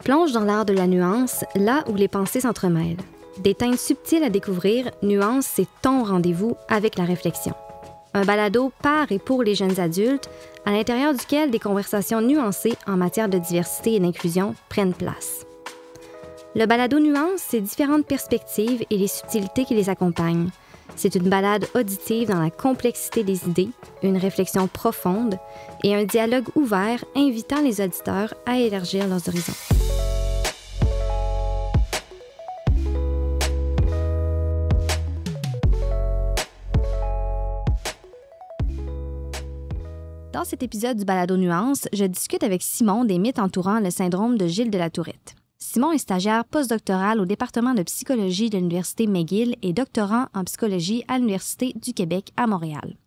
Plonge dans l'art de la nuance, là où les pensées s'entremêlent. Des teintes subtiles à découvrir, Nuance, c'est ton rendez-vous avec la réflexion. Un balado par et pour les jeunes adultes, à l'intérieur duquel des conversations nuancées en matière de diversité et d'inclusion prennent place. Le balado Nuance, c'est différentes perspectives et les subtilités qui les accompagnent. C'est une balade auditive dans la complexité des idées, une réflexion profonde et un dialogue ouvert invitant les auditeurs à élargir leurs horizons. Dans cet épisode du balado Nuance, je discute avec Simon des mythes entourant le syndrome de Gilles de la Tourette. Simon est stagiaire postdoctoral au département de psychologie de l'Université McGill et doctorant en psychologie à l'Université du Québec à Montréal.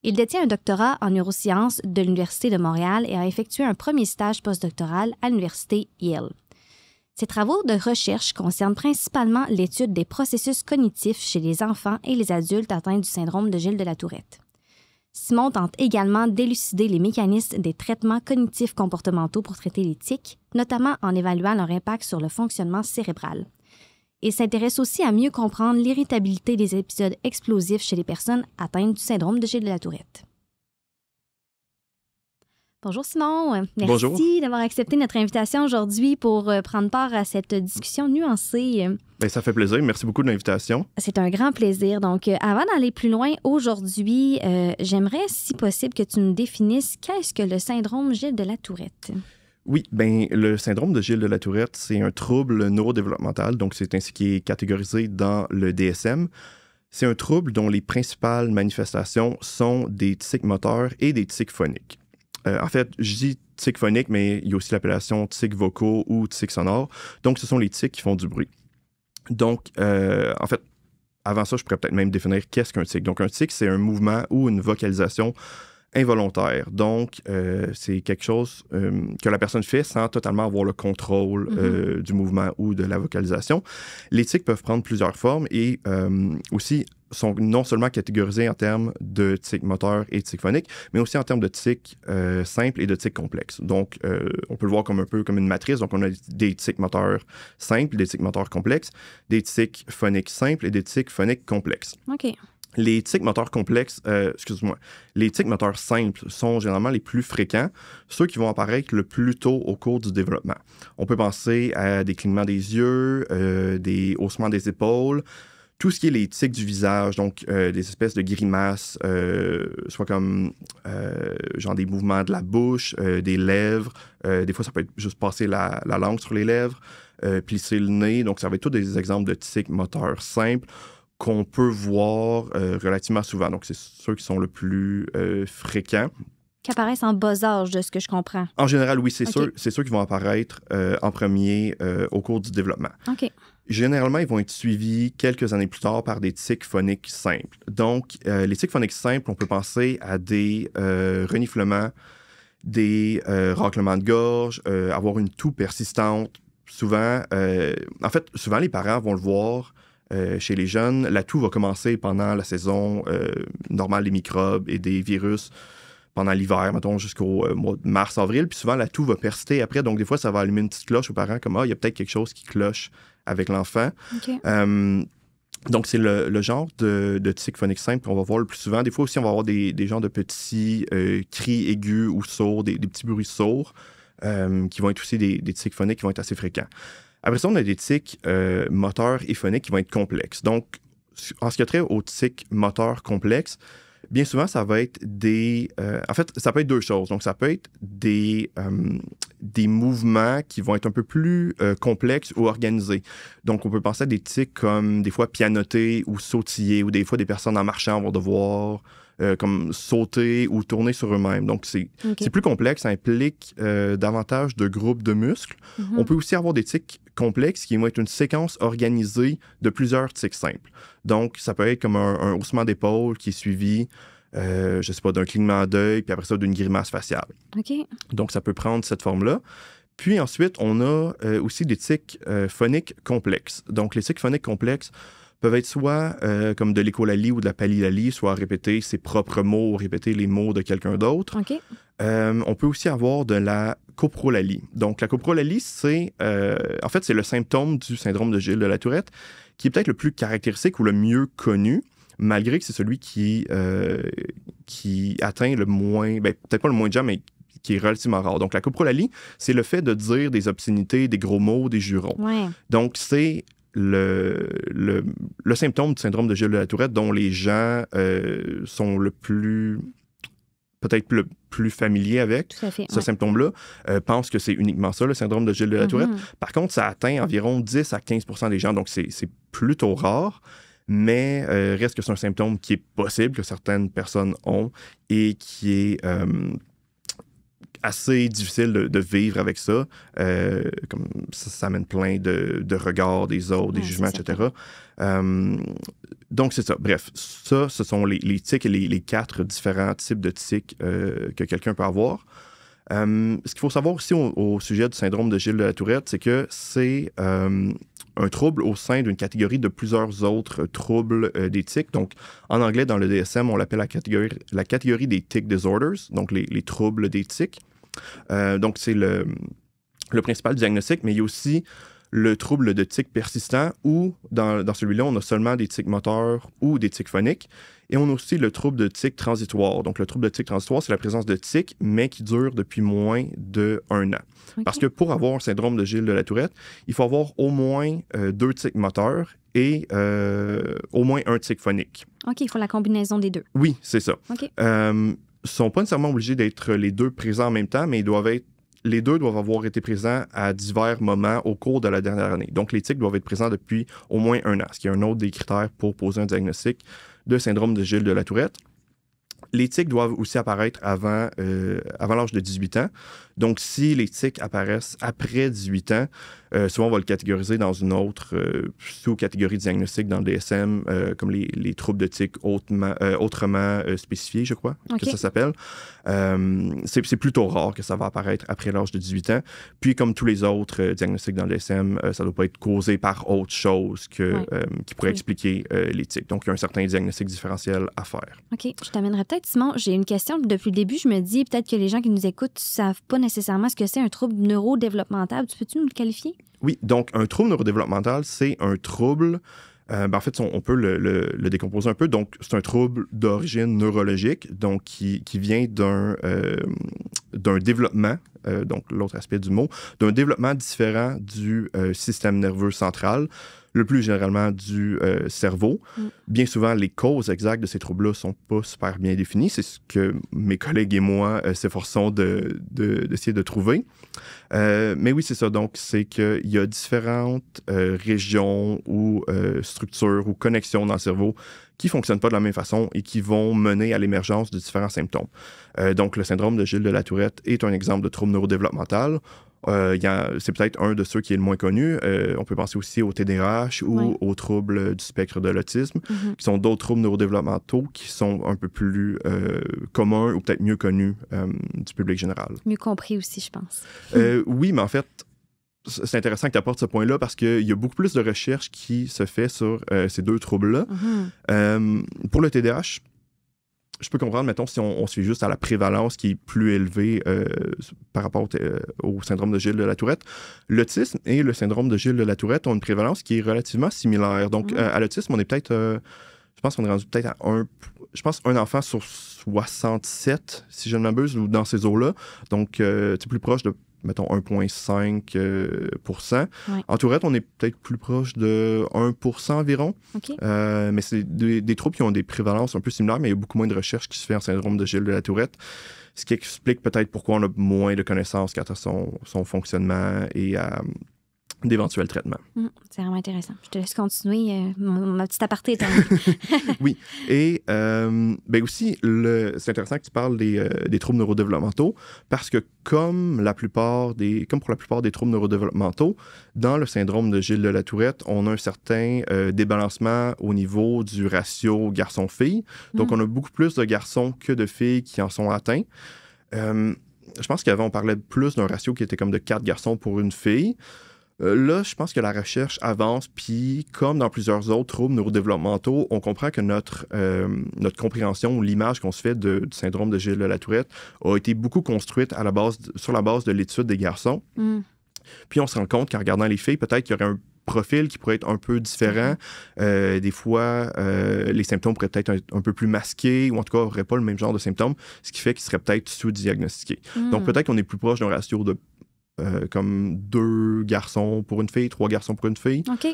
Il détient un doctorat en neurosciences de l'Université de Montréal et a effectué un premier stage postdoctoral à l'Université Yale. Ses travaux de recherche concernent principalement l'étude des processus cognitifs chez les enfants et les adultes atteints du syndrome de Gilles de la Tourette. Simon tente également d'élucider les mécanismes des traitements cognitifs comportementaux pour traiter les tics, notamment en évaluant leur impact sur le fonctionnement cérébral. Il s'intéresse aussi à mieux comprendre l'irritabilité des épisodes explosifs chez les personnes atteintes du syndrome de Gilles de la Tourette. Bonjour Simon, merci d'avoir accepté notre invitation aujourd'hui pour prendre part à cette discussion nuancée. Bien, ça fait plaisir, merci beaucoup de l'invitation. C'est un grand plaisir. Donc, avant d'aller plus loin aujourd'hui, j'aimerais, si possible, que tu nous définisses qu'est-ce que le syndrome Gilles de la Tourette. Oui, bien, le syndrome de Gilles de la Tourette, c'est un trouble neurodéveloppemental, donc c'est ainsi qu'il est catégorisé dans le DSM. C'est un trouble dont les principales manifestations sont des tics moteurs et des tics phoniques. En fait, je dis tics phoniques, mais il y a aussi l'appellation tics vocaux ou tics sonores. Donc, ce sont les tics qui font du bruit. Donc, en fait, avant ça, je pourrais peut-être même définir qu'est-ce qu'un tic. Donc, un tic, c'est un mouvement ou une vocalisation involontaire. Donc, c'est quelque chose que la personne fait sans totalement avoir le contrôle du mouvement ou de la vocalisation. Les tics peuvent prendre plusieurs formes et aussi sont non seulement catégorisés en termes de tics moteurs et tics phoniques, mais aussi en termes de tics simples et de tics complexes. Donc, on peut le voir comme un peu comme une matrice. Donc, on a des tics moteurs simples, des tics moteurs complexes, des tics phoniques simples et des tics phoniques complexes. OK. Les tics moteurs complexes, les tics moteurs simples sont généralement les plus fréquents, ceux qui vont apparaître le plus tôt au cours du développement. On peut penser à des clignements des yeux, des haussements des épaules, tout ce qui est les tics du visage, donc des espèces de grimaces, soit comme genre des mouvements de la bouche, des lèvres. Des fois, ça peut être juste passer la langue sur les lèvres, plisser le nez. Donc, ça va être tous des exemples de tics moteurs simples qu'on peut voir relativement souvent. Donc, c'est ceux qui sont le plus fréquents. Qui apparaissent en bas âge, de ce que je comprends. En général, oui, c'est Okay. ceux qui vont apparaître en premier au cours du développement. OK. Généralement, ils vont être suivis quelques années plus tard par des tics phoniques simples. Donc, les tics phoniques simples, on peut penser à des reniflements, des raclements de gorge, avoir une toux persistante. Souvent, souvent, les parents vont le voir chez les jeunes. La toux va commencer pendant la saison normale des microbes et des virus pendant l'hiver, mettons, jusqu'au mois de mars-avril. Puis souvent, la toux va persister après. Donc, des fois, ça va allumer une petite cloche aux parents comme « Ah, il y a peut-être quelque chose qui cloche avec l'enfant. Okay. » Donc, c'est le genre de tics phoniques simples qu'on va voir le plus souvent. Des fois aussi, on va avoir des genres de petits cris aigus ou sourds, des petits bruits sourds qui vont être aussi des tics phoniques qui vont être assez fréquents. Après ça, on a des tics moteurs et phoniques qui vont être complexes. Donc, en ce qui a trait aux tics moteurs complexes, bien souvent, ça va être ça peut être deux choses. Donc, ça peut être des mouvements qui vont être un peu plus complexes ou organisés. Donc, on peut penser à des tics comme des fois pianoter ou sautiller, ou des fois des personnes en marchant vont devoir comme sauter ou tourner sur eux-mêmes. Donc, c'est plus complexe, ça implique davantage de groupes de muscles. Mm-hmm. On peut aussi avoir des tics complexes qui vont être une séquence organisée de plusieurs tics simples. Donc, ça peut être comme un haussement d'épaule qui est suivi, je sais pas, d'un clignement d'œil, puis après ça, d'une grimace faciale. OK. Donc, ça peut prendre cette forme-là. Puis ensuite, on a aussi des tics phoniques complexes. Donc, les tics phoniques complexes peuvent être soit comme de l'écholalie ou de la palilalie, soit répéter ses propres mots ou répéter les mots de quelqu'un d'autre. OK. On peut aussi avoir de la coprolalie. Donc, la coprolalie, c'est le symptôme du syndrome de Gilles de la Tourette qui est peut-être le plus caractéristique ou le mieux connu, malgré que c'est celui qui atteint le moins, peut-être pas le moins de gens, mais qui est relativement rare. Donc, la coprolalie, c'est le fait de dire des obscénités, des gros mots, des jurons. Ouais. Donc, c'est le symptôme du syndrome de Gilles de la Tourette dont les gens sont peut-être le plus familiers avec Tout à fait, ce symptôme-là, pensent que c'est uniquement ça, le syndrome de Gilles de la Tourette. Par contre, ça atteint environ 10 à 15% des gens, donc c'est plutôt rare, mais reste que c'est un symptôme qui est possible, que certaines personnes ont, et qui est assez difficile de vivre avec ça. Comme ça amène plein de regards des autres, des jugements, etc. Donc, c'est ça. Bref, ça, ce sont les tics et les 4 différents types de tics que quelqu'un peut avoir. Ce qu'il faut savoir aussi au sujet du syndrome de Gilles de la Tourette, c'est que c'est un trouble au sein d'une catégorie de plusieurs autres troubles des tics. Donc, en anglais, dans le DSM, on l'appelle la catégorie des tic disorders, donc les troubles des tics. Donc, c'est le principal diagnostic, mais il y a aussi le trouble de tic persistant où, dans celui-là, on a seulement des tics moteurs ou des tics phoniques. Et on a aussi le trouble de tic transitoire. Donc, le trouble de tic transitoire, c'est la présence de tics, mais qui dure depuis moins d'1 an. Okay. Parce que pour avoir un syndrome de Gilles de la Tourette, il faut avoir au moins 2 tics moteurs et au moins un tic phonique. OK, il faut la combinaison des deux. Oui, c'est ça. OK. Ne sont pas nécessairement obligés d'être les deux présents en même temps, mais les deux doivent avoir été présents à divers moments au cours de la dernière année. Donc, les tics doivent être présents depuis au moins 1 an, ce qui est un autre des critères pour poser un diagnostic de syndrome de Gilles de la Tourette. Les tics doivent aussi apparaître avant l'âge de 18 ans. Donc, si les tics apparaissent après 18 ans, souvent on va le catégoriser dans une autre sous-catégorie diagnostique dans le DSM, comme les troubles de tics autrement spécifiés, je crois, que ça s'appelle. C'est plutôt rare que ça va apparaître après l'âge de 18 ans. Puis, comme tous les autres diagnostics dans le DSM, ça ne doit pas être causé par autre chose qui pourrait expliquer les tics. Donc, il y a un certain diagnostic différentiel à faire. OK. Je t'amènerai peut-être, Simon, j'ai une question. Depuis le début, je me dis peut-être que les gens qui nous écoutent ne savent pas nécessairement ce que c'est un trouble neurodéveloppemental. Peux-tu nous le qualifier? Oui, donc un trouble neurodéveloppemental, c'est un trouble, en fait, on peut le décomposer un peu. Donc, c'est un trouble d'origine neurologique, donc qui vient d'un développement, donc l'autre aspect du mot, d'un développement différent du système nerveux central, le plus généralement du cerveau. Bien souvent, les causes exactes de ces troubles-là ne sont pas super bien définies. C'est ce que mes collègues et moi s'efforçons d'essayer de trouver. Mais oui, c'est ça. Donc, c'est qu'il y a différentes régions ou structures ou connexions dans le cerveau qui ne fonctionnent pas de la même façon et qui vont mener à l'émergence de différents symptômes. Donc, le syndrome de Gilles de la Tourette est un exemple de trouble neurodéveloppemental. C'est peut-être un de ceux qui est le moins connu. On peut penser aussi au TDAH ou aux troubles du spectre de l'autisme, qui sont d'autres troubles neurodéveloppementaux qui sont un peu plus communs ou peut-être mieux connus du public général. Mieux compris aussi, je pense. Oui, mais en fait, c'est intéressant que tu apportes ce point-là parce qu'il y a beaucoup plus de recherches qui se fait sur ces deux troubles-là. Pour le TDAH, je peux comprendre, mettons, si on se fait juste à la prévalence qui est plus élevée par rapport au syndrome de Gilles de la Tourette. L'autisme et le syndrome de Gilles de la Tourette ont une prévalence qui est relativement similaire. Donc, à l'autisme, on est peut-être... je pense qu'on est rendu peut-être à un enfant sur 67, si je ne m'abuse, ou dans ces eaux-là. Donc, c'est plus proche de, mettons, 1,5%. En Tourette, on est peut-être plus proche de 1% environ. Mais c'est des troubles qui ont des prévalences un peu similaires, mais il y a beaucoup moins de recherches qui se font en syndrome de Gilles de la Tourette, ce qui explique peut-être pourquoi on a moins de connaissances quant à son fonctionnement et à d'éventuels traitements. C'est vraiment intéressant. Je te laisse continuer. Ma petite aparté. Oui. Et aussi, c'est intéressant que tu parles des troubles neurodéveloppementaux parce que comme pour la plupart des troubles neurodéveloppementaux, dans le syndrome de Gilles de la Tourette, on a un certain débalancement au niveau du ratio garçon-fille. Donc, on a beaucoup plus de garçons que de filles qui en sont atteints. Je pense qu'avant, on parlait plus d'un ratio qui était comme de 4 garçons pour une fille. Là, je pense que la recherche avance, puis comme dans plusieurs autres troubles neurodéveloppementaux, on comprend que notre compréhension ou l'image qu'on se fait du syndrome de Gilles de la Tourette a été beaucoup construite sur la base de l'étude des garçons. Puis on se rend compte qu'en regardant les filles, peut-être qu'il y aurait un profil qui pourrait être un peu différent. Des fois, les symptômes pourraient peut-être être un peu plus masqués ou en tout cas n'auraient pas le même genre de symptômes, ce qui fait qu'ils seraient peut-être sous-diagnostiqués. Donc peut-être qu'on est plus proche d'un ratio de comme 2 garçons pour une fille, 3 garçons pour une fille. OK.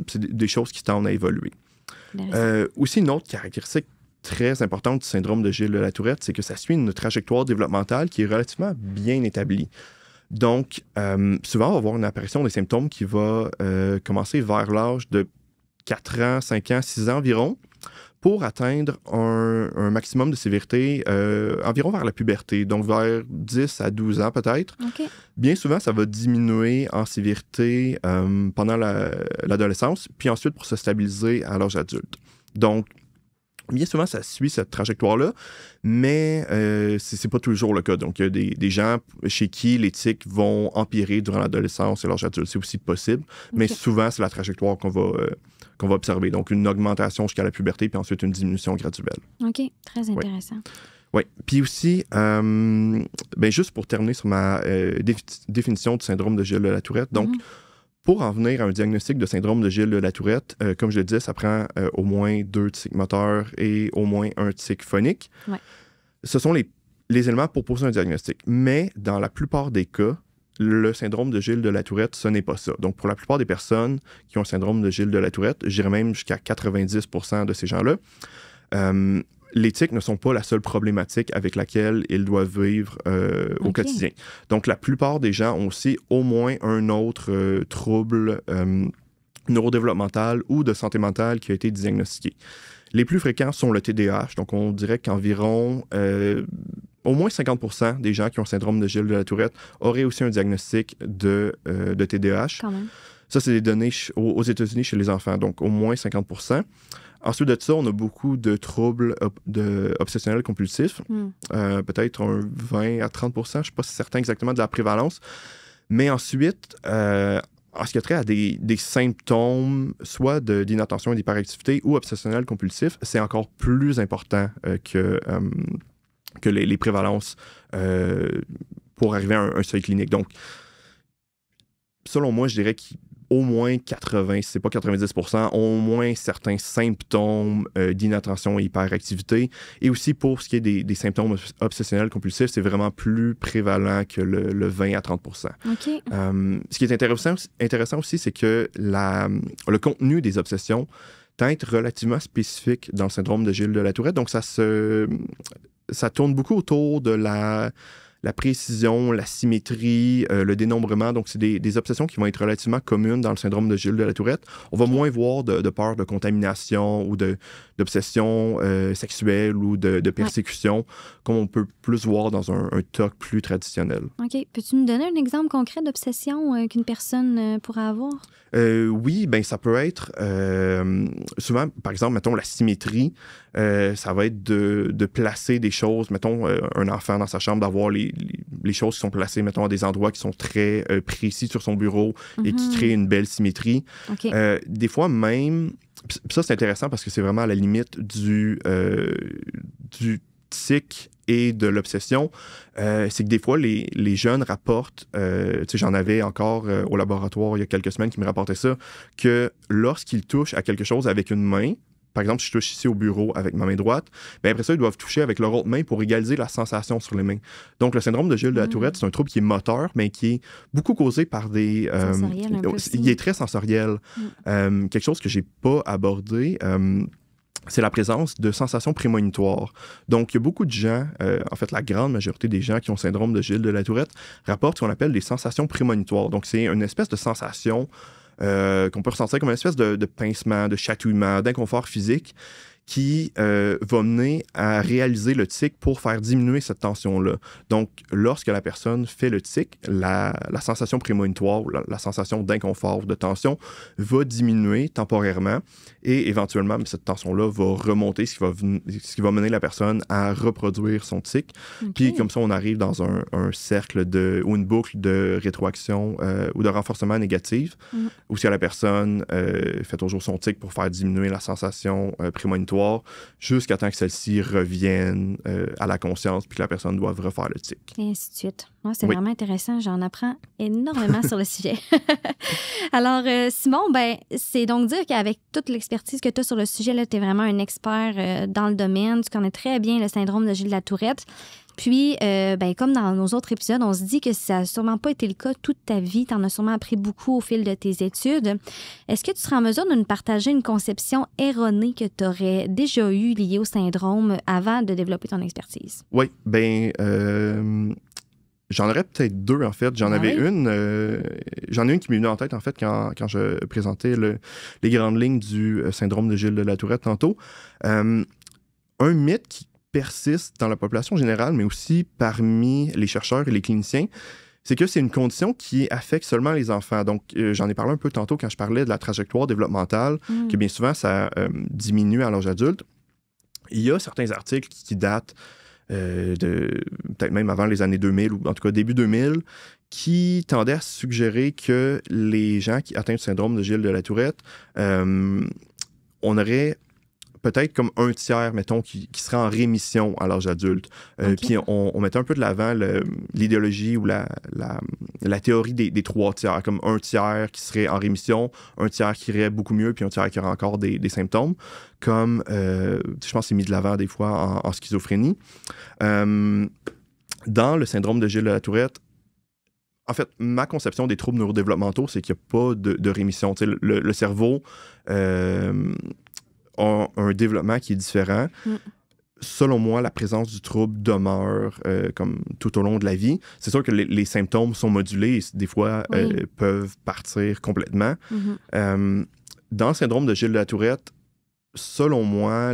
C'est des choses qui tendent à évoluer. Aussi, une autre caractéristique très importante du syndrome de Gilles de la Tourette, c'est que ça suit une trajectoire développementale qui est relativement bien établie. Donc, souvent, on va avoir une apparition des symptômes qui va commencer vers l'âge de 4 ans, 5 ans, 6 ans environ, pour atteindre un maximum de sévérité environ vers la puberté, donc vers 10 à 12 ans peut-être. Okay. Bien souvent, ça va diminuer en sévérité pendant l'adolescence, puis ensuite pour se stabiliser à l'âge adulte. Donc, bien souvent, ça suit cette trajectoire-là, mais c'est pas toujours le cas. Donc, il y a des gens chez qui les tics vont empirer durant l'adolescence et l'âge adulte. C'est aussi possible, mais souvent, c'est la trajectoire qu'on va observer. Donc, une augmentation jusqu'à la puberté, puis ensuite une diminution graduelle. OK, très intéressant. Oui. Puis aussi, juste pour terminer sur ma définition du syndrome de Gilles de la Tourette, donc, pour en venir à un diagnostic de syndrome de Gilles de la Tourette, comme je le disais, ça prend au moins 2 tics moteurs et au moins 1 tic phonique. Ouais. Ce sont les éléments pour poser un diagnostic. Mais dans la plupart des cas, le syndrome de Gilles de la Tourette, ce n'est pas ça. Donc, pour la plupart des personnes qui ont un syndrome de Gilles de la Tourette, je dirais même jusqu'à 90% de ces gens-là, les tics ne sont pas la seule problématique avec laquelle ils doivent vivre au quotidien. Donc, la plupart des gens ont aussi au moins un autre trouble neurodéveloppemental ou de santé mentale qui a été diagnostiqué. Les plus fréquents sont le TDAH. Donc, on dirait qu'environ au moins 50% des gens qui ont le syndrome de Gilles de la Tourette auraient aussi un diagnostic de TDAH. Quand même. Ça, c'est des données aux États-Unis chez les enfants, donc au moins 50%. Ensuite de ça, on a beaucoup de troubles obsessionnels compulsifs, peut-être un 20 à 30%, je ne suis pas certain exactement de la prévalence. Mais ensuite, en ce qui a trait à des symptômes, soit d'inattention et d'hyperactivité ou obsessionnels compulsifs, c'est encore plus important que les prévalences pour arriver à un seuil clinique. Donc, selon moi, je dirais qu'au moins 80, si ce n'est pas 90%, au moins certains symptômes d'inattention et hyperactivité. Et aussi, pour ce qui est des symptômes obsessionnels compulsifs, c'est vraiment plus prévalent que le 20 à 30%. Okay. Ce qui est intéressant aussi, c'est que le contenu des obsessions tend à être relativement spécifique dans le syndrome de Gilles de la Tourette. Donc, ça tourne beaucoup autour de la précision, la symétrie, le dénombrement. Donc, c'est des obsessions qui vont être relativement communes dans le syndrome de Gilles de la Tourette. On va moins voir de peur de contamination ou d'obsession sexuelle ou de persécution, comme on peut plus voir dans un TOC plus traditionnel. OK. Peux-tu nous donner un exemple concret d'obsession qu'une personne pourrait avoir? Oui, ça peut être souvent, par exemple, mettons la symétrie, ça va être de placer des choses, mettons un enfant dans sa chambre, d'avoir les choses qui sont placées, mettons, à des endroits qui sont très précis sur son bureau et qui créent une belle symétrie. Okay. Des fois même, ça c'est intéressant parce que c'est vraiment à la limite du tic et de l'obsession, c'est que des fois, les jeunes rapportent, j'en avais encore au laboratoire il y a quelques semaines qui me rapportaient ça, que lorsqu'ils touchent à quelque chose avec une main, par exemple, si je touche ici au bureau avec ma main droite, après ça, ils doivent toucher avec leur autre main pour égaliser la sensation sur les mains. Donc, le syndrome de Gilles de la Tourette, c'est un trouble qui est moteur, mais qui est beaucoup causé par des... il est très sensoriel. Quelque chose que je n'ai pas abordé... c'est la présence de sensations prémonitoires. Donc, il y a beaucoup de gens, en fait, la grande majorité des gens qui ont le syndrome de Gilles de la Tourette rapportent ce qu'on appelle des sensations prémonitoires. Donc, c'est une espèce de sensation qu'on peut ressentir comme une espèce de pincement, de chatouillement, d'inconfort physique qui va mener à réaliser le tic pour faire diminuer cette tension-là. Donc, lorsque la personne fait le tic, la sensation prémonitoire, la sensation d'inconfort, de tension, va diminuer temporairement et éventuellement, cette tension-là va remonter, ce qui va mener la personne à reproduire son tic. Okay. Puis, comme ça, on arrive dans un cercle ou une boucle de rétroaction ou de renforcement négatif, où si la personne fait toujours son tic pour faire diminuer la sensation prémonitoire, jusqu'à temps que celle-ci revienne à la conscience puis que la personne doive refaire le tic. Et ainsi de suite. Ouais, c'est vraiment intéressant. J'en apprends énormément sur le sujet. Alors, Simon, c'est donc dire qu'avec toute l'expertise que tu as sur le sujet, tu es vraiment un expert dans le domaine. Tu connais très bien le syndrome de Gilles de la Tourette. Puis, comme dans nos autres épisodes, on se dit que ça n'a sûrement pas été le cas toute ta vie. Tu en as sûrement appris beaucoup au fil de tes études. Est-ce que tu serais en mesure de nous partager une conception erronée que tu aurais déjà eue liée au syndrome avant de développer ton expertise? Oui, j'en aurais peut-être deux, en fait. J'en ai une qui m'est venue en tête, en fait, quand je présentais les grandes lignes du syndrome de Gilles de la Tourette tantôt. Un mythe qui persiste dans la population générale, mais aussi parmi les chercheurs et les cliniciens, c'est que c'est une condition qui affecte seulement les enfants. Donc, j'en ai parlé un peu tantôt quand je parlais de la trajectoire développementale, que bien souvent, ça diminue à l'âge adulte. Il y a certains articles qui datent peut-être même avant les années 2000, ou en tout cas début 2000, qui tendaient à suggérer que les gens qui atteignent le syndrome de Gilles de la Tourette, on aurait peut-être comme un tiers, mettons, qui serait en rémission à l'âge adulte. Okay. Puis on mettait un peu de l'avant l'idéologie ou la théorie des trois tiers, comme un tiers qui serait en rémission, un tiers qui irait beaucoup mieux, puis un tiers qui aurait encore des symptômes, comme, je pense que c'est mis de l'avant des fois en schizophrénie. Dans le syndrome de Gilles de la Tourette, en fait, ma conception des troubles neurodéveloppementaux, c'est qu'il n'y a pas de rémission. Le cerveau un développement qui est différent. Selon moi, la présence du trouble demeure comme tout au long de la vie. C'est sûr que les symptômes sont modulés et des fois peuvent partir complètement. Dans le syndrome de Gilles de la Tourette, selon moi,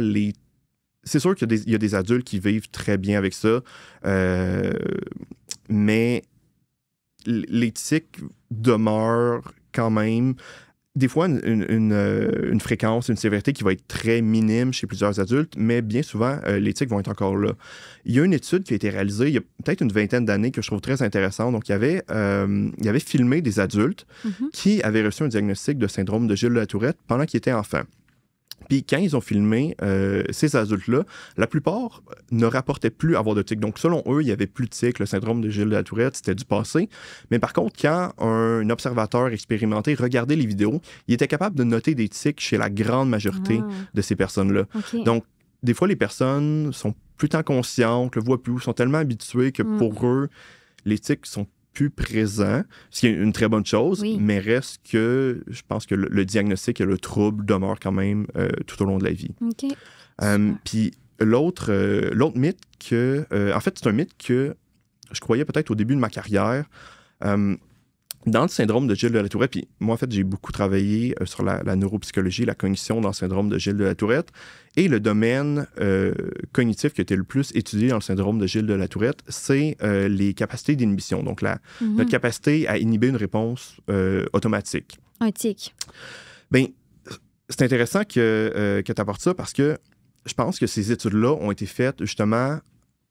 c'est sûr qu'il y a des adultes qui vivent très bien avec ça, mais les tics demeurent quand même des fois une fréquence, une sévérité qui va être très minime chez plusieurs adultes, mais bien souvent, les tics vont être encore là. Il y a une étude qui a été réalisée il y a peut-être une vingtaine d'années que je trouve très intéressante. Donc, il y avait filmé des adultes qui avaient reçu un diagnostic de syndrome de Gilles de la Tourette pendant qu'ils étaient enfants. Puis quand ils ont filmé ces adultes-là, la plupart ne rapportaient plus avoir de tics. Donc, selon eux, il n'y avait plus de tics. Le syndrome de Gilles de la Tourette, c'était du passé. Mais par contre, quand un observateur expérimenté regardait les vidéos, il était capable de noter des tics chez la grande majorité de ces personnes-là. Okay. Donc, des fois, les personnes sont plus tant conscientes, le voient plus, sont tellement habituées que pour eux, les tics sont plus présent, ce qui est une très bonne chose, mais reste que je pense que le diagnostic et le trouble demeurent quand même tout au long de la vie. Okay. Puis l'autre mythe en fait, c'est un mythe que je croyais peut-être au début de ma carrière. Dans le syndrome de Gilles de la Tourette, puis moi, en fait, j'ai beaucoup travaillé sur la neuropsychologie, la cognition dans le syndrome de Gilles de la Tourette. Et le domaine cognitif qui a été le plus étudié dans le syndrome de Gilles de la Tourette, c'est les capacités d'inhibition. Donc, notre capacité à inhiber une réponse automatique. Un tic. Bien, c'est intéressant que tu apportes ça parce que je pense que ces études-là ont été faites justement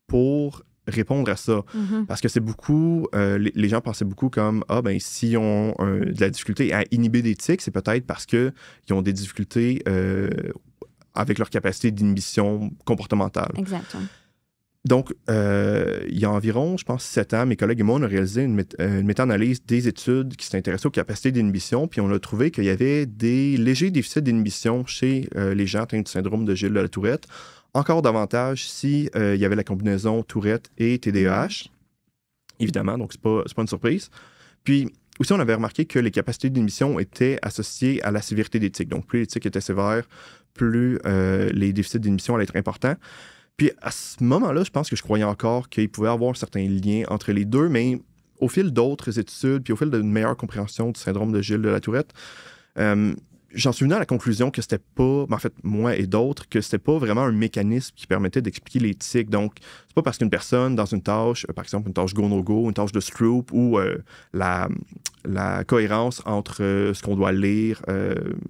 pour répondre à ça. Parce que c'est beaucoup... les gens pensaient beaucoup comme, s'ils ont de la difficulté à inhiber des tics, c'est peut-être parce qu'ils ont des difficultés avec leur capacité d'inhibition comportementale. Exactement. Donc, il y a environ, je pense, 7 ans, mes collègues et moi, on a réalisé une méta-analyse des études qui s'intéressaient aux capacités d'inhibition, puis on a trouvé qu'il y avait des légers déficits d'inhibition chez les gens atteints du syndrome de Gilles de la Tourette. Encore davantage si il y avait la combinaison Tourette et TDAH, évidemment, donc c'est pas une surprise. Puis aussi, on avait remarqué que les capacités d'inhibition étaient associées à la sévérité des tics. Donc, plus les tics étaient sévères, plus les déficits d'inhibition allaient être importants. Puis à ce moment-là, je pense que je croyais encore qu'il pouvait y avoir un certain lien entre les deux, mais au fil d'autres études, puis au fil d'une meilleure compréhension du syndrome de Gilles de la Tourette, j'en suis venu à la conclusion que c'était pas, en fait, moi et d'autres, que c'était pas vraiment un mécanisme qui permettait d'expliquer l'éthique. Donc, c'est pas parce qu'une personne, dans une tâche, par exemple, une tâche go-no-go, une tâche de Stroop, ou la cohérence entre ce qu'on doit lire.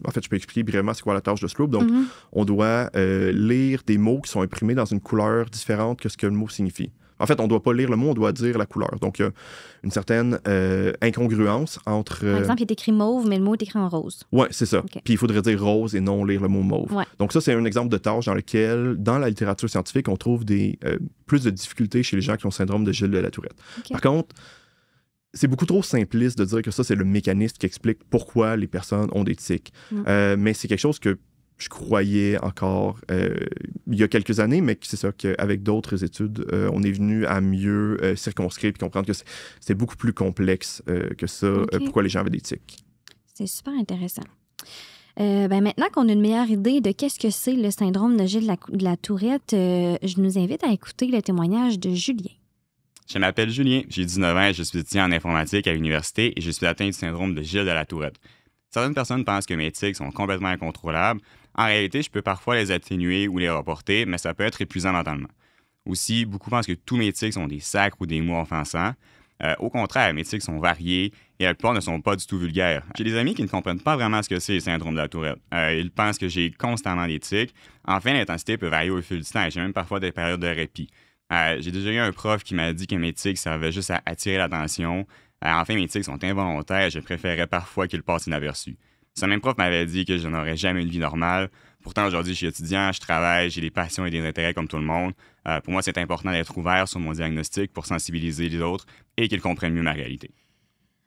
En fait, je peux expliquer brièvement c'est quoi la tâche de Stroop. Donc, on doit lire des mots qui sont imprimés dans une couleur différente que ce que le mot signifie. En fait, on ne doit pas lire le mot, on doit dire la couleur. Donc, il y a une certaine incongruence entre... Par exemple, il est écrit mauve, mais le mot est écrit en rose. Oui, c'est ça. Okay. Puis il faudrait dire rose et non lire le mot mauve. Ouais. Donc ça, c'est un exemple de tâche dans lequel, dans la littérature scientifique, on trouve plus de difficultés chez les gens qui ont le syndrome de Gilles de la Tourette. Okay. Par contre, c'est beaucoup trop simpliste de dire que ça, c'est le mécanisme qui explique pourquoi les personnes ont des tics. Mais c'est quelque chose que je croyais encore il y a quelques années, mais c'est ça qu'avec d'autres études, on est venu à mieux circonscrire et comprendre que c'est beaucoup plus complexe que ça, pourquoi les gens avaient des tics. C'est super intéressant. Maintenant qu'on a une meilleure idée de qu'est-ce que c'est le syndrome de Gilles de la Tourette, je nous invite à écouter le témoignage de Julien. Je m'appelle Julien, j'ai 19 ans et je suis étudiant en informatique à l'université et je suis atteint du syndrome de Gilles de la Tourette. Certaines personnes pensent que mes tics sont complètement incontrôlables. En réalité, je peux parfois les atténuer ou les reporter, mais ça peut être épuisant mentalement. Aussi, beaucoup pensent que tous mes tics sont des sacres ou des mots offensants. Au contraire, mes tics sont variés et la plupart ne sont pas du tout vulgaires. J'ai des amis qui ne comprennent pas vraiment ce que c'est le syndrome de la Tourette. Ils pensent que j'ai constamment des tics. Enfin, l'intensité peut varier au fil du temps et j'ai même parfois des périodes de répit. J'ai déjà eu un prof qui m'a dit que mes tics servaient juste à attirer l'attention. Enfin, mes tics sont involontaires et je préférais parfois qu'ils passent inaperçus. Ce même prof m'avait dit que je n'aurais jamais une vie normale. Pourtant, aujourd'hui, je suis étudiant, je travaille, j'ai des passions et des intérêts comme tout le monde. Pour moi, c'est important d'être ouvert sur mon diagnostic pour sensibiliser les autres et qu'ils comprennent mieux ma réalité.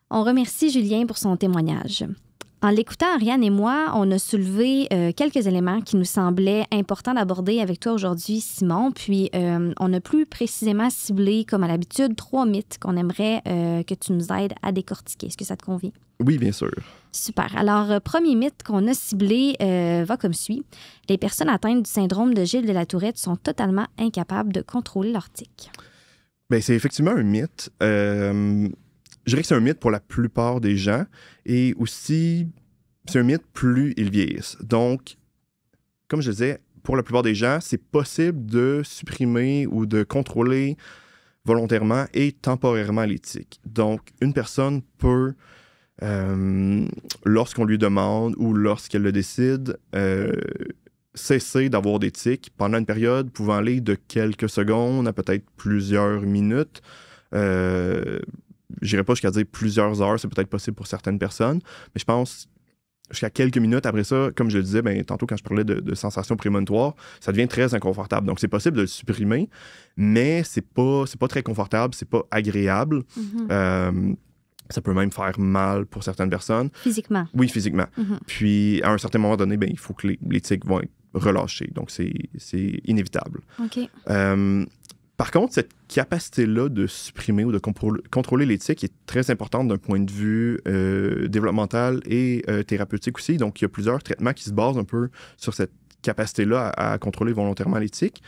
On remercie Julien pour son témoignage. En l'écoutant, Ariane et moi, on a soulevé quelques éléments qui nous semblaient importants d'aborder avec toi aujourd'hui, Simon. Puis, on a plus précisément ciblé, comme à l'habitude, 3 mythes qu'on aimerait que tu nous aides à décortiquer. Est-ce que ça te convient? Oui, bien sûr. Super. Alors, premier mythe qu'on a ciblé va comme suit. Les personnes atteintes du syndrome de Gilles de la Tourette sont totalement incapables de contrôler leurs tics. Bien, c'est effectivement un mythe. Je dirais que c'est un mythe pour la plupart des gens et aussi, c'est un mythe plus ils vieillissent. Donc, comme je disais, pour la plupart des gens, c'est possible de supprimer ou de contrôler volontairement et temporairement les tics. Donc, une personne peut, lorsqu'on lui demande ou lorsqu'elle le décide, cesser d'avoir des tics pendant une période pouvant aller de quelques secondes à peut-être plusieurs minutes. Je n'irai pas jusqu'à dire plusieurs heures, c'est peut-être possible pour certaines personnes, mais je pense jusqu'à quelques minutes après ça, comme je le disais tantôt quand je parlais de sensations prémonitoires, ça devient très inconfortable. Donc, c'est possible de le supprimer, mais c'est pas très confortable, c'est pas agréable. Ça peut même faire mal pour certaines personnes. Physiquement? Oui, physiquement. Puis, à un certain moment donné, il faut que les tics vont être relâchés. Donc, c'est inévitable. OK. Par contre, cette capacité-là de supprimer ou de contrôler les tics est très importante d'un point de vue développemental et thérapeutique aussi. Donc, il y a plusieurs traitements qui se basent un peu sur cette capacité-là à contrôler volontairement les tics.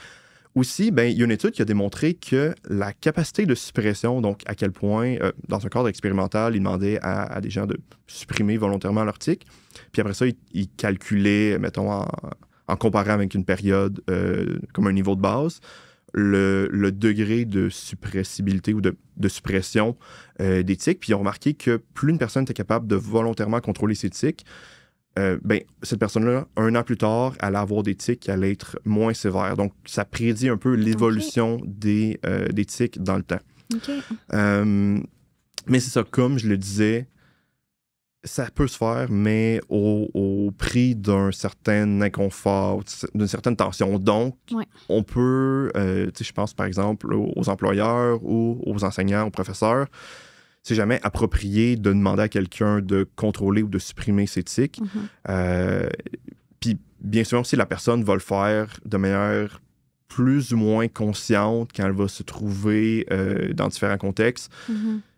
Aussi, il y a une étude qui a démontré que la capacité de suppression, donc à quel point, dans un cadre expérimental, ils demandaient à des gens de supprimer volontairement leurs tics. Puis après ça, ils calculaient, mettons, en comparant avec une période comme un niveau de base, le degré de suppressibilité ou de suppression des tics. Puis ils ont remarqué que plus une personne était capable de volontairement contrôler ses tics, cette personne-là, 1 an plus tard, allait avoir des tics qui allaient être moins sévères. Donc, ça prédit un peu l'évolution des tics dans le temps. Okay. Mais c'est ça, comme je le disais, ça peut se faire, mais au prix d'un certain inconfort, d'une certaine tension. Donc, on peut, je pense par exemple aux employeurs ou aux enseignants, aux professeurs, c'est jamais approprié de demander à quelqu'un de contrôler ou de supprimer ses tics. Puis, bien sûr, si la personne va le faire de manière plus ou moins consciente quand elle va se trouver dans différents contextes,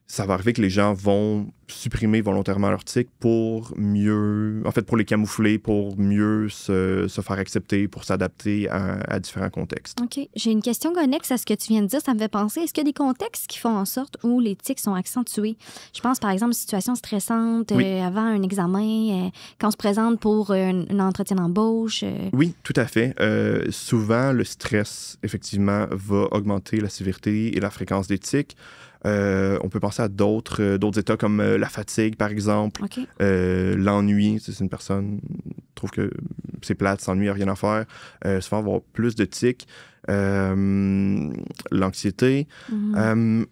ça va arriver que les gens vont supprimer volontairement leurs tics pour les camoufler, pour mieux se faire accepter, pour s'adapter à différents contextes. OK. J'ai une question connexe à ce que tu viens de dire. Ça me fait penser, est-ce qu'il y a des contextes qui font en sorte où les tics sont accentués? Je pense, par exemple, à une situation stressante avant un examen, quand on se présente pour un entretien d'embauche. Oui, tout à fait. Souvent, le stress, effectivement, va augmenter la sévérité et la fréquence des tics. On peut penser à d'autres états comme la fatigue, par exemple, OK. l'ennui. C'est une personne trouve que c'est plate, s'ennuie, rien à faire. Souvent, avoir plus de tics. L'anxiété. Mm-hmm.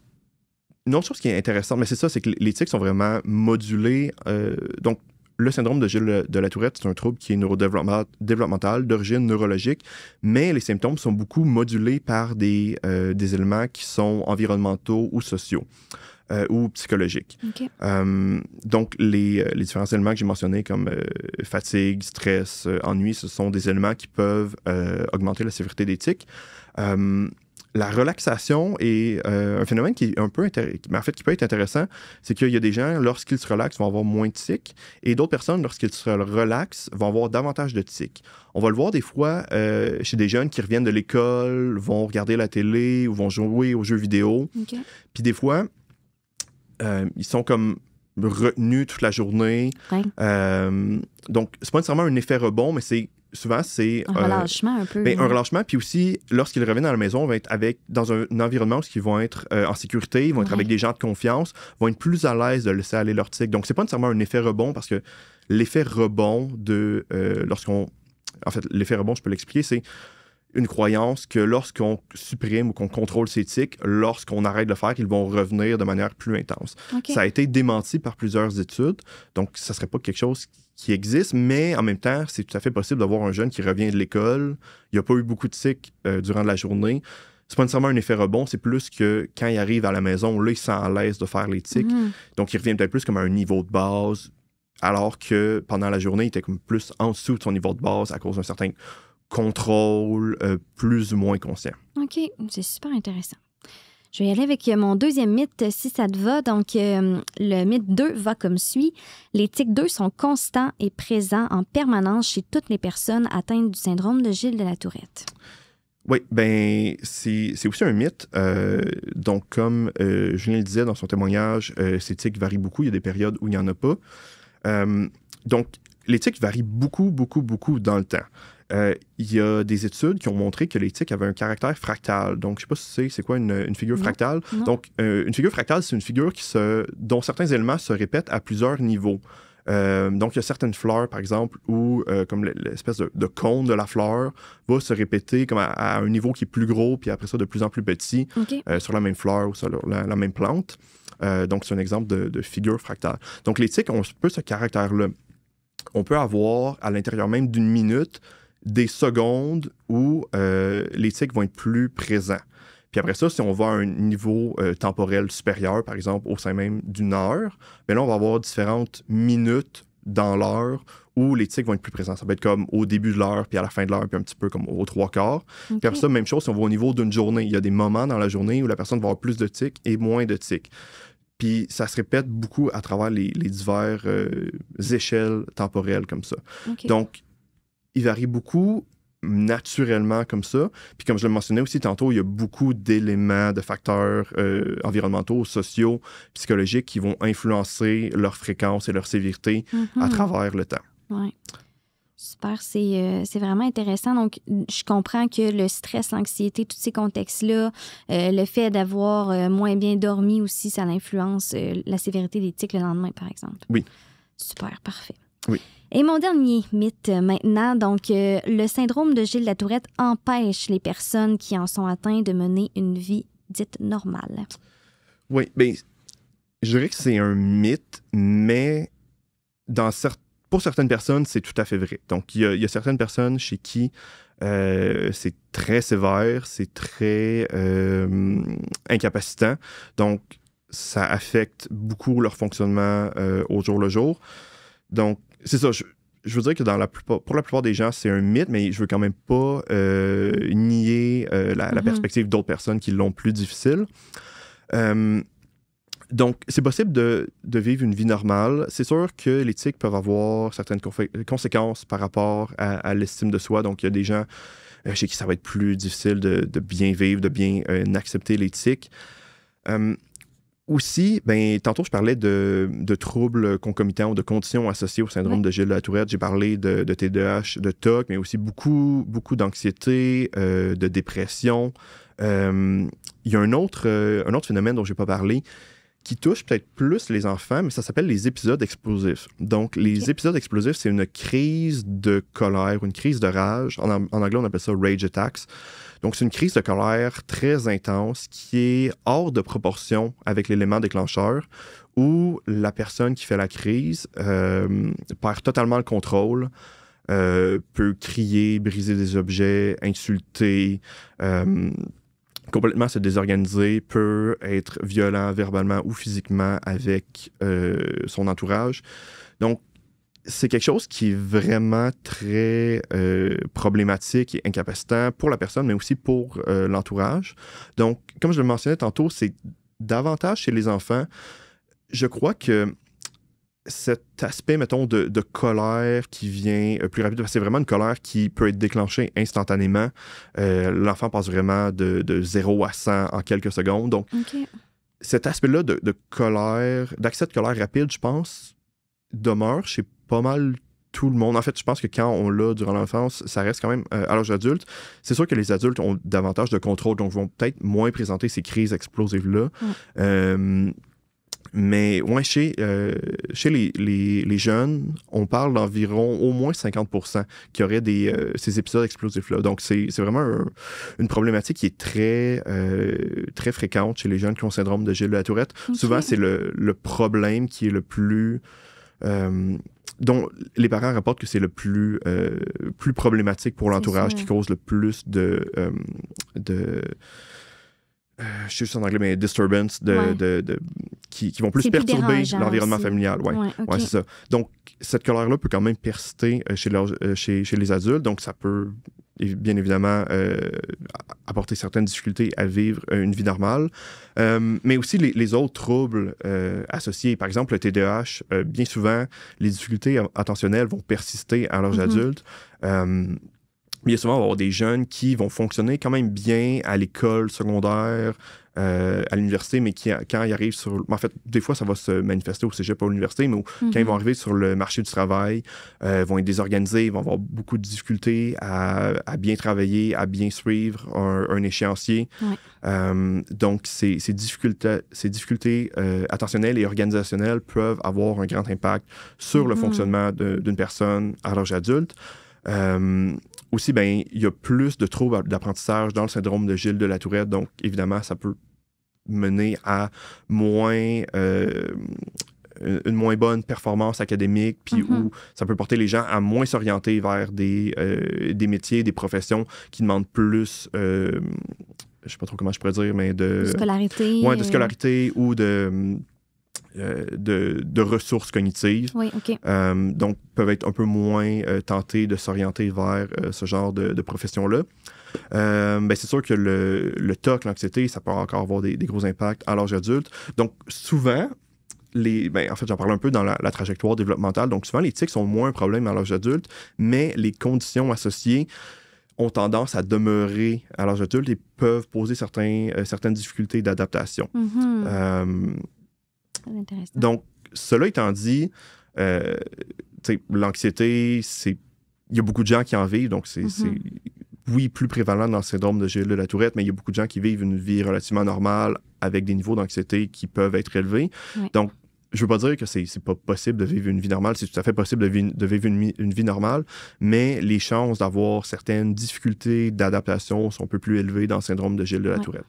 Une autre chose qui est intéressante, mais c'est ça, c'est que les tics sont vraiment modulés. Donc, le syndrome de Gilles de la Tourette, c'est un trouble qui est neurodéveloppemental, d'origine neurologique, mais les symptômes sont beaucoup modulés par des éléments qui sont environnementaux ou sociaux ou psychologiques. OK. Donc, les différents éléments que j'ai mentionnés comme fatigue, stress, ennui, ce sont des éléments qui peuvent augmenter la sévérité des tics. La relaxation est un phénomène qui est un peu qui peut être intéressant, c'est qu'il y a des gens, lorsqu'ils se relaxent, vont avoir moins de tics, et d'autres personnes, lorsqu'ils se relaxent, vont avoir davantage de tics. On va le voir des fois chez des jeunes qui reviennent de l'école, vont regarder la télé ou vont jouer aux jeux vidéo. OK. Puis des fois, ils sont comme retenus toute la journée. Ouais. Donc, c'est pas nécessairement un effet rebond, mais souvent, c'est... Un relâchement un peu. Un relâchement, puis aussi, lorsqu'ils reviennent à la maison, ils vont être dans un environnement où ils vont être en sécurité, ils vont être avec des gens de confiance, vont être plus à l'aise de laisser aller leurs tics. Donc, c'est pas nécessairement un effet rebond, parce que l'effet rebond l'effet rebond, je peux l'expliquer, c'est une croyance que lorsqu'on supprime ou qu'on contrôle ces tics, lorsqu'on arrête de le faire, ils vont revenir de manière plus intense. Okay. Ça a été démenti par plusieurs études, donc ça serait pas quelque chose qui existe, mais en même temps, c'est tout à fait possible d'avoir un jeune qui revient de l'école, il n'a pas eu beaucoup de tics durant la journée. C'est pas nécessairement un effet rebond, c'est plus que quand il arrive à la maison, là, il se sent à l'aise de faire les tics. Mm-hmm. Donc, il revient peut-être plus comme à un niveau de base, alors que pendant la journée, il était comme plus en dessous de son niveau de base à cause d'un certain contrôle plus ou moins conscient. OK, c'est super intéressant. Je vais y aller avec mon deuxième mythe, si ça te va. Donc, le mythe 2 va comme suit. Les tics 2 sont constants et présents en permanence chez toutes les personnes atteintes du syndrome de Gilles de la Tourette. Oui, ben c'est aussi un mythe. Donc, comme Julien le disait dans son témoignage, ces tics varient beaucoup. Il y a des périodes où il n'y en a pas. Donc, les tics varient beaucoup, beaucoup, beaucoup dans le temps. Il y a des études qui ont montré que les tics avaient un caractère fractal. Donc, je ne sais pas si tu sais c'est quoi une figure fractale. Non. Donc, une figure fractale, c'est une figure dont certains éléments se répètent à plusieurs niveaux. Donc, il y a certaines fleurs, par exemple, où comme l'espèce de cône de la fleur va se répéter comme à un niveau qui est plus gros, puis après ça, de plus en plus petit, Okay. sur la même fleur ou sur la même plante. Donc, c'est un exemple de figure fractale. Donc, les tics ont un peu ce caractère-là. On peut avoir, à l'intérieur même d'une minute, des secondes où les tics vont être plus présents. Puis après ça, si on va à un niveau temporel supérieur, par exemple, au sein même d'une heure, bien là, on va avoir différentes minutes dans l'heure où les tics vont être plus présents. Ça peut être comme au début de l'heure, puis à la fin de l'heure, puis un petit peu comme aux 3/4. Okay. Puis après ça, même chose, si on va au niveau d'une journée. Il y a des moments dans la journée où la personne va avoir plus de tics et moins de tics. Puis ça se répète beaucoup à travers les divers échelles temporelles comme ça. Okay. Donc, il varie beaucoup naturellement comme ça. Puis comme je le mentionnais aussi tantôt, il y a beaucoup d'éléments, de facteurs environnementaux, sociaux, psychologiques qui vont influencer leur fréquence et leur sévérité à travers le temps. Oui. Super, c'est vraiment intéressant. Donc, je comprends que le stress, l'anxiété, tous ces contextes-là, le fait d'avoir moins bien dormi aussi, ça influence la sévérité des tics le lendemain, par exemple. Oui. Super, parfait. Oui. Et mon dernier mythe maintenant, donc le syndrome de Gilles de la Tourette empêche les personnes qui en sont atteintes de mener une vie dite normale. Oui, bien, je dirais que c'est un mythe, mais pour certaines personnes, c'est tout à fait vrai. Donc, il y a certaines personnes chez qui c'est très sévère, c'est très incapacitant. Donc, ça affecte beaucoup leur fonctionnement au jour le jour. Donc, c'est ça. Je veux dire que pour la plupart des gens, c'est un mythe, mais je veux quand même pas nier la perspective d'autres personnes qui l'ont plus difficile. Donc, c'est possible de vivre une vie normale. C'est sûr que les tics peuvent avoir certaines conséquences par rapport à l'estime de soi. Donc, il y a des gens chez qui ça va être plus difficile de bien vivre, de bien accepter les tics. Aussi, tantôt, je parlais de troubles concomitants ou de conditions associées au syndrome de Gilles de la Tourette. J'ai parlé de TDAH, de TOC, mais aussi beaucoup d'anxiété, de dépression. Il y a un autre phénomène dont je n'ai pas parlé qui touche peut-être plus les enfants, mais ça s'appelle les épisodes explosifs. Donc, les épisodes explosifs, c'est une crise de colère, une crise de rage. En anglais, on appelle ça rage attacks. Donc, c'est une crise de colère très intense qui est hors de proportion avec l'élément déclencheur où la personne qui fait la crise perd totalement le contrôle, peut crier, briser des objets, insulter, complètement se désorganiser, peut être violent verbalement ou physiquement avec son entourage. Donc, c'est quelque chose qui est vraiment très problématique et incapacitant pour la personne, mais aussi pour l'entourage. Donc, comme je le mentionnais tantôt, c'est davantage chez les enfants. Je crois que cet aspect, mettons, de colère qui vient plus rapide, c'est vraiment une colère qui peut être déclenchée instantanément. L'enfant passe vraiment de 0 à 100 en quelques secondes. Donc, cet aspect-là de colère, d'accès de colère rapide, je pense, demeure chez pas mal tout le monde. En fait, je pense que quand on l'a durant l'enfance, ça reste quand même à l'âge adulte. C'est sûr que les adultes ont davantage de contrôle, donc vont peut-être moins présenter ces crises explosives-là. Mais ouais, chez les jeunes, on parle d'environ au moins 50% qui auraient ces épisodes explosifs-là. Donc, c'est vraiment une problématique qui est très, très fréquente chez les jeunes qui ont le syndrome de Gilles de la Tourette. Souvent, c'est le problème qui est le plus... dont les parents rapportent que c'est le plus problématique pour l'entourage, qui cause le plus je sais juste en anglais, mais disturbance, qui vont plus perturber l'environnement familial. Ouais, c'est ça. Donc, cette colère-là peut quand même persister chez les adultes. Donc, ça peut bien évidemment apporter certaines difficultés à vivre une vie normale. Mais aussi les autres troubles associés. Par exemple, le TDAH, bien souvent, les difficultés attentionnelles vont persister à l'âge adulte. Bien souvent, on va avoir des jeunes qui vont fonctionner quand même bien à l'école secondaire, à l'université, mais qui, quand ils arrivent sur... En fait, des fois, ça va se manifester au cégep ou à l'université, mais quand ils vont arriver sur le marché du travail, vont être désorganisés, ils vont avoir beaucoup de difficultés à bien travailler, à bien suivre un échéancier. Donc, ces difficultés attentionnelles et organisationnelles peuvent avoir un grand impact sur le fonctionnement d'une personne à l'âge adulte. Aussi, il y a plus de troubles d'apprentissage dans le syndrome de Gilles de la Tourette. Donc, évidemment, ça peut mener à une moins bonne performance académique, puis où ça peut porter les gens à moins s'orienter vers des métiers, des professions qui demandent plus, je sais pas trop comment je pourrais dire, mais de scolarité. Ouais, de scolarité ou de ressources cognitives. Donc, peuvent être un peu moins tentés de s'orienter vers ce genre de profession-là. C'est sûr que le TOC, l'anxiété, ça peut encore avoir des gros impacts à l'âge adulte. Donc, souvent, en fait, j'en parle un peu dans la trajectoire développementale. Donc, souvent, les tics sont moins un problème à l'âge adulte, mais les conditions associées ont tendance à demeurer à l'âge adulte et peuvent poser certaines difficultés d'adaptation. Donc, cela étant dit, l'anxiété, il y a beaucoup de gens qui en vivent, donc c'est oui, plus prévalent dans le syndrome de Gilles de la Tourette, mais il y a beaucoup de gens qui vivent une vie relativement normale avec des niveaux d'anxiété qui peuvent être élevés. Donc, je ne veux pas dire que c'est pas possible de vivre une vie normale, c'est tout à fait possible de vivre une vie normale, mais les chances d'avoir certaines difficultés d'adaptation sont un peu plus élevées dans le syndrome de Gilles de la Tourette.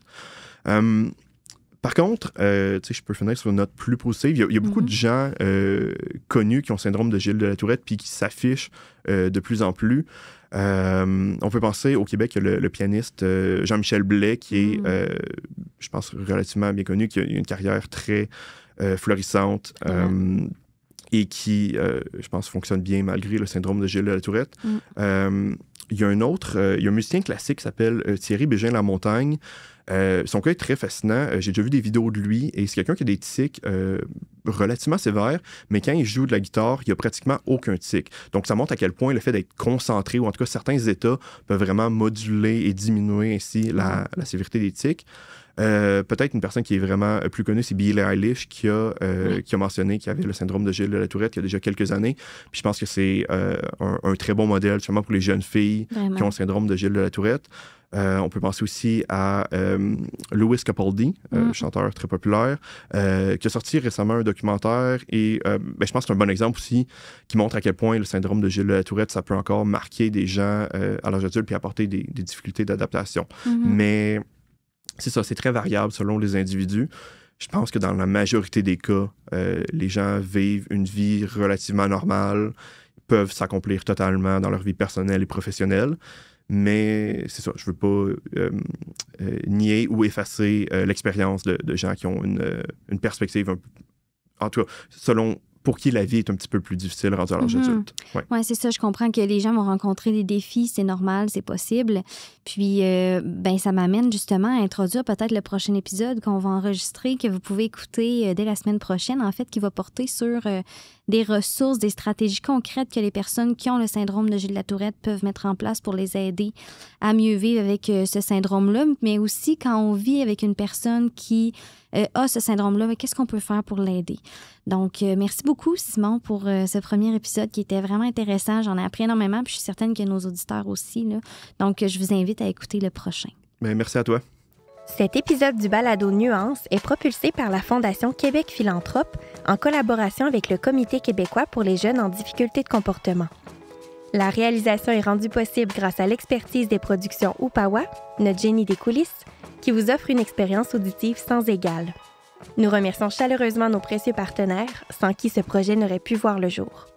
Par contre, je peux finir sur une note plus positive. Il y a beaucoup de gens connus qui ont le syndrome de Gilles de la Tourette puis qui s'affichent de plus en plus. On peut penser au Québec, il y a le pianiste Jean-Michel Blais qui est, je pense, relativement bien connu, qui a une carrière très florissante et qui, je pense, fonctionne bien malgré le syndrome de Gilles de la Tourette. Il y a un musicien classique qui s'appelle Thierry Bégin-Lamontagne. Son cas est très fascinant. J'ai déjà vu des vidéos de lui et c'est quelqu'un qui a des tics relativement sévères, mais quand il joue de la guitare, il n'y a pratiquement aucun tic. Donc, ça montre à quel point le fait d'être concentré, ou en tout cas certains états, peuvent vraiment moduler et diminuer ainsi la sévérité des tics. Peut-être une personne qui est vraiment plus connue, c'est Billie Eilish qui a mentionné qu'il y avait le syndrome de Gilles de la Tourette il y a déjà quelques années. Puis je pense que c'est un très bon modèle justement pour les jeunes filles qui ont le syndrome de Gilles de la Tourette. On peut penser aussi à Lewis Capaldi, chanteur très populaire, qui a sorti récemment un documentaire et je pense que c'est un bon exemple aussi qui montre à quel point le syndrome de Gilles de la Tourette, ça peut encore marquer des gens à l'âge adulte puis apporter des difficultés d'adaptation. Mais c'est ça, c'est très variable selon les individus. Je pense que dans la majorité des cas, les gens vivent une vie relativement normale, peuvent s'accomplir totalement dans leur vie personnelle et professionnelle. Mais c'est ça, je ne veux pas nier ou effacer l'expérience de gens qui ont une perspective, en tout cas, selon pour qui la vie est un petit peu plus difficile rendue à l'âge adulte. Oui, c'est ça. Je comprends que les gens vont rencontrer des défis, c'est normal, c'est possible. Puis, ça m'amène justement à introduire peut-être le prochain épisode qu'on va enregistrer, que vous pouvez écouter dès la semaine prochaine, en fait, qui va porter sur des ressources, des stratégies concrètes que les personnes qui ont le syndrome de Gilles de la Tourette peuvent mettre en place pour les aider à mieux vivre avec ce syndrome-là, mais aussi quand on vit avec une personne qui a ce syndrome-là, qu'est-ce qu'on peut faire pour l'aider? Donc, merci beaucoup, Simon, pour ce premier épisode qui était vraiment intéressant. J'en ai appris énormément, puis je suis certaine que nos auditeurs aussi, là. Donc, je vous invite à écouter le prochain. Bien, merci à toi. Cet épisode du balado Nuance est propulsé par la Fondation Québec Philanthrope en collaboration avec le Comité québécois pour les jeunes en difficulté de comportement. La réalisation est rendue possible grâce à l'expertise des productions Upawa, notre génie des coulisses, qui vous offre une expérience auditive sans égale. Nous remercions chaleureusement nos précieux partenaires, sans qui ce projet n'aurait pu voir le jour.